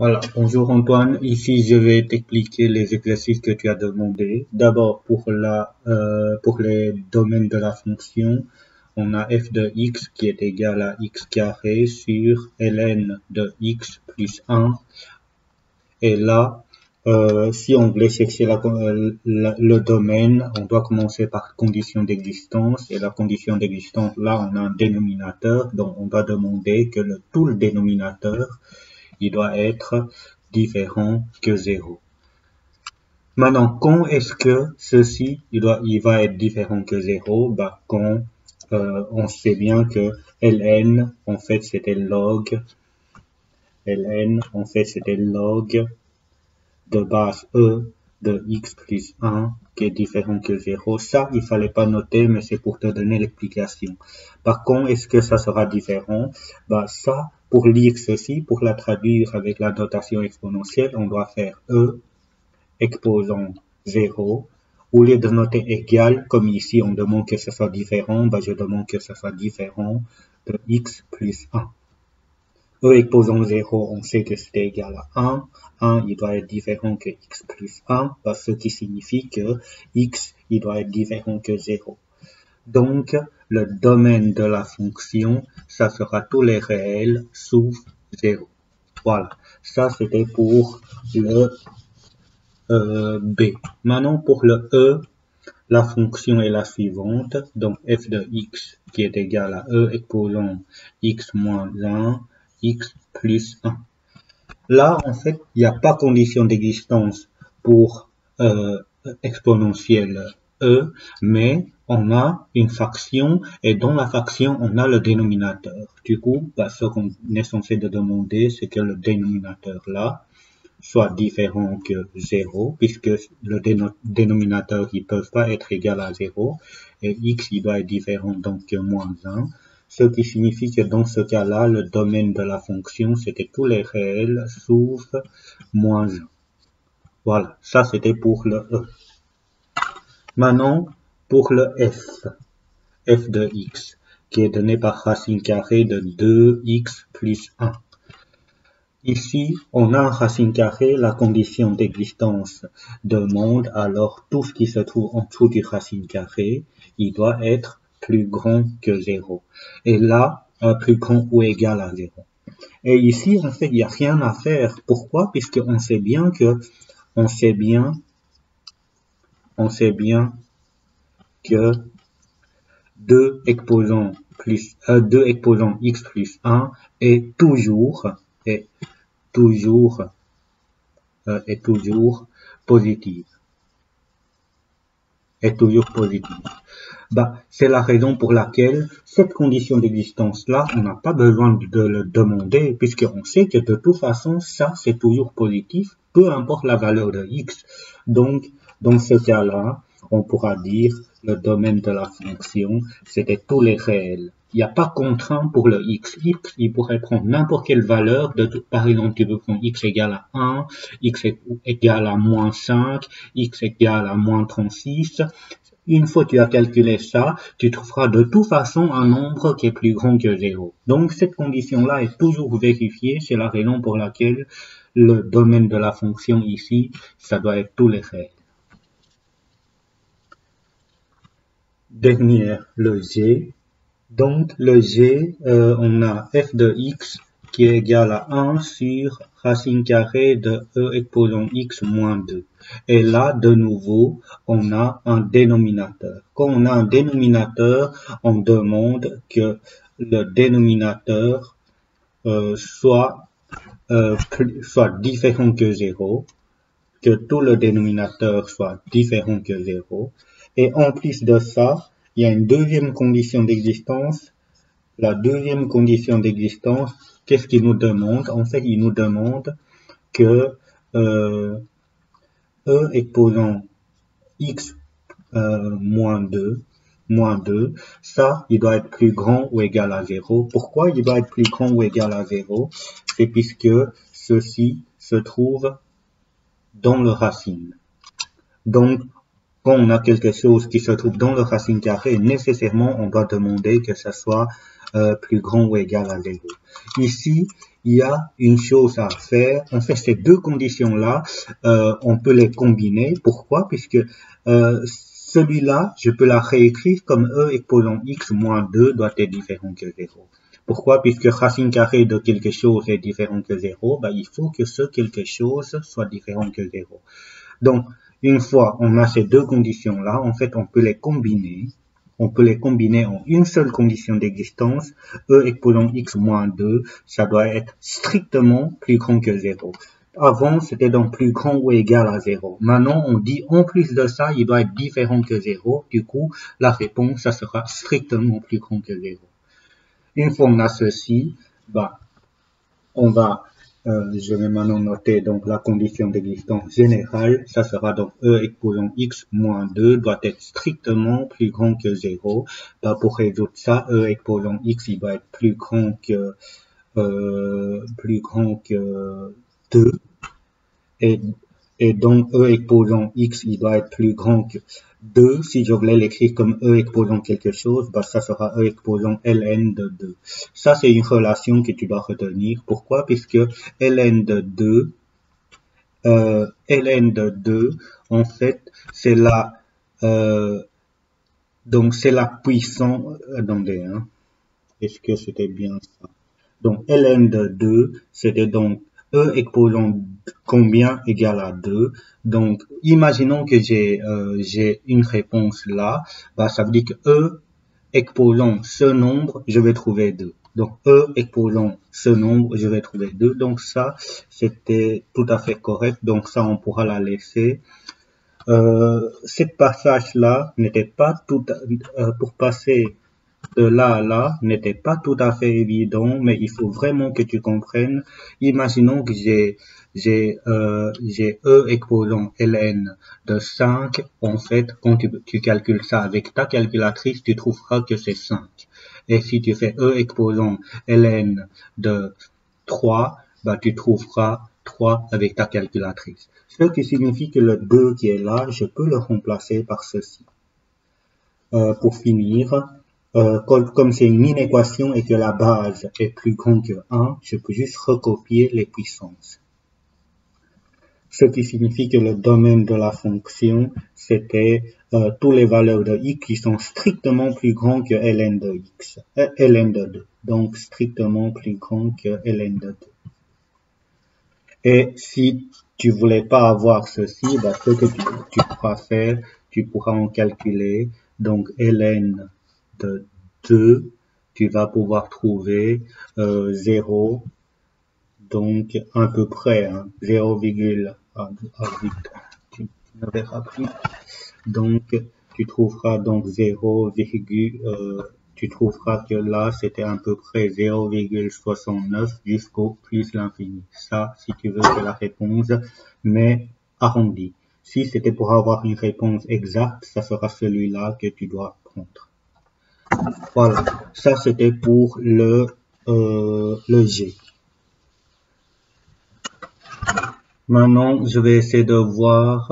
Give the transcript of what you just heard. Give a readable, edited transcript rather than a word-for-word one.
Voilà, bonjour Antoine. Ici, je vais t'expliquer les exercices que tu as demandé. D'abord, pour les domaines de la fonction, on a f de x qui est égal à x carré sur ln de x plus 1. Et là, si on voulait chercher le domaine, on doit commencer par condition d'existence. Et la condition d'existence, là, on a un dénominateur. Donc, on doit demander que tout le dénominateur, il doit être différent que 0. Maintenant, quand est-ce que ceci, il va être différent que 0? Bah, quand on sait bien que ln, en fait, c'était log de base e de x plus 1 qui est différent que 0. Ça, il fallait pas noter, mais c'est pour te donner l'explication. Par contre, est-ce que ça sera différent? Bah, ça, pour lire ceci, pour la traduire avec la notation exponentielle, on doit faire e exposant 0. Au lieu de noter égal, comme ici, on demande que ce soit différent, bah, je demande que ce soit différent de x plus 1. E exposant 0, on sait que c'est égal à 1. 1, il doit être différent que x plus 1, ce qui signifie que x, il doit être différent que 0. Donc, le domaine de la fonction, ça sera tous les réels sauf 0. Voilà, ça c'était pour le B. Maintenant, pour le E, la fonction est la suivante. Donc, f de x qui est égal à e exposant x moins 1, x plus 1. Là, en fait, il n'y a pas condition d'existence pour exponentielle e, mais on a une fraction et dans la fraction, on a le dénominateur. Du coup, ce qu'on est censé demander, c'est que le dénominateur là soit différent que 0, puisque le dénominateur, ils peuvent pas être égal à 0, et x, il doit être différent donc que moins 1. Ce qui signifie que dans ce cas-là, le domaine de la fonction, c'était tous les réels sauf moins 1. Voilà, ça c'était pour le E. Maintenant, pour le f de x, qui est donné par racine carrée de 2x plus 1. Ici, on a un racine carrée, la condition d'existence demande alors tout ce qui se trouve en dessous du racine carré, il doit être plus grand que 0. Et là, plus grand ou égal à 0. Et ici, en fait, il n'y a rien à faire. Pourquoi? Puisqu'on sait bien que, on sait bien que 2 exposant x plus 1 est toujours positive. C'est la raison pour laquelle cette condition d'existence-là, on n'a pas besoin de le demander, puisqu'on sait que de toute façon, ça, c'est toujours positif, peu importe la valeur de x. Donc, dans ce cas-là, on pourra dire le domaine de la fonction, c'était tous les réels. Il n'y a pas contraint pour le x. X, il pourrait prendre n'importe quelle valeur. Par exemple, tu peux prendre x égale à 1, x égale à moins 5, x égale à moins 36. Une fois que tu as calculé ça, tu trouveras de toute façon un nombre qui est plus grand que 0. Donc, cette condition-là est toujours vérifiée. C'est la raison pour laquelle le domaine de la fonction ici, ça doit être tous les réels. Dernière, le g. Donc, le g, on a f de x qui est égal à 1 sur racine carrée de e exposant x moins 2. Et là, de nouveau, on a un dénominateur. Quand on a un dénominateur, on demande que le dénominateur soit différent que 0, que tout le dénominateur soit différent que 0. Et en plus de ça, il y a une deuxième condition d'existence. La deuxième condition d'existence, qu'est-ce qu'il nous demande? En fait, il nous demande que e exposant x moins 2, ça, il doit être plus grand ou égal à 0. Pourquoi il doit être plus grand ou égal à 0? C'est puisque ceci se trouve dans le racine. Donc, quand on a quelque chose qui se trouve dans le racine carré, nécessairement, on doit demander que ça soit plus grand ou égal à 0. Ici, il y a une chose à faire. En fait, ces deux conditions-là, on peut les combiner. Pourquoi? Puisque celui-là, je peux la réécrire comme e exposant x moins 2 doit être différent que 0. Pourquoi? Puisque racine carrée de quelque chose est différent que 0, bah, il faut que ce quelque chose soit différent que 0. Donc, une fois on a ces deux conditions-là, en fait, on peut les combiner. On peut les combiner en une seule condition d'existence. E exposant x moins 2, ça doit être strictement plus grand que 0. Avant, c'était donc plus grand ou égal à 0. Maintenant, on dit en plus de ça, il doit être différent que 0. Du coup, la réponse, ça sera strictement plus grand que 0. Une fois on a ceci, bah, on va, je vais maintenant noter donc la condition d'existence générale. Ça sera donc e exposant x moins 2 doit être strictement plus grand que 0. Bah, pour résoudre ça, e exposant x il doit être plus grand que 2. Et donc e exposant x il doit être plus grand que 2. Si je voulais l'écrire comme e exposant quelque chose, bah, ça sera e exposant ln de 2. Ça, c'est une relation que tu dois retenir. Pourquoi? Puisque ln de 2, en fait, c'est la, donc c'est la puissance, attendez, hein. Est-ce que c'était bien ça? Donc, ln de 2, c'était donc e exposant combien égale à 2. Donc, imaginons que j'ai une réponse là. Bah, ça veut dire que e exposant ce nombre, je vais trouver 2. Donc, e exposant ce nombre, je vais trouver 2. Donc, ça, c'était tout à fait correct. Donc, ça, on pourra la laisser. Cette passage-là n'était pas tout, pour passer de là à là n'était pas tout à fait évident, mais il faut vraiment que tu comprennes. Imaginons que j'ai E exposant ln de 5. En fait, quand tu calcules ça avec ta calculatrice, tu trouveras que c'est 5. Et si tu fais E exposant ln de 3, bah, tu trouveras 3 avec ta calculatrice. Ce qui signifie que le 2 qui est là, je peux le remplacer par ceci. Pour finir, comme c'est une inéquation et que la base est plus grande que 1, je peux juste recopier les puissances. Ce qui signifie que le domaine de la fonction, c'était toutes les valeurs de x qui sont strictement plus grands que ln de x, ln de 2. Donc, strictement plus grand que ln de 2. Et si tu voulais pas avoir ceci, bah, ce que tu pourras faire, tu pourras en calculer. Donc, ln de 2, tu vas pouvoir trouver 0, donc à peu près, hein, 0,8, tu ne verras plus. Donc, tu trouveras donc 0, tu trouveras que là, c'était à peu près 0,69 jusqu'au plus l'infini. Ça, si tu veux, c'est la réponse, mais arrondi. Si c'était pour avoir une réponse exacte, ça sera celui-là que tu dois prendre. Voilà, ça c'était pour le G. Maintenant, je vais essayer de voir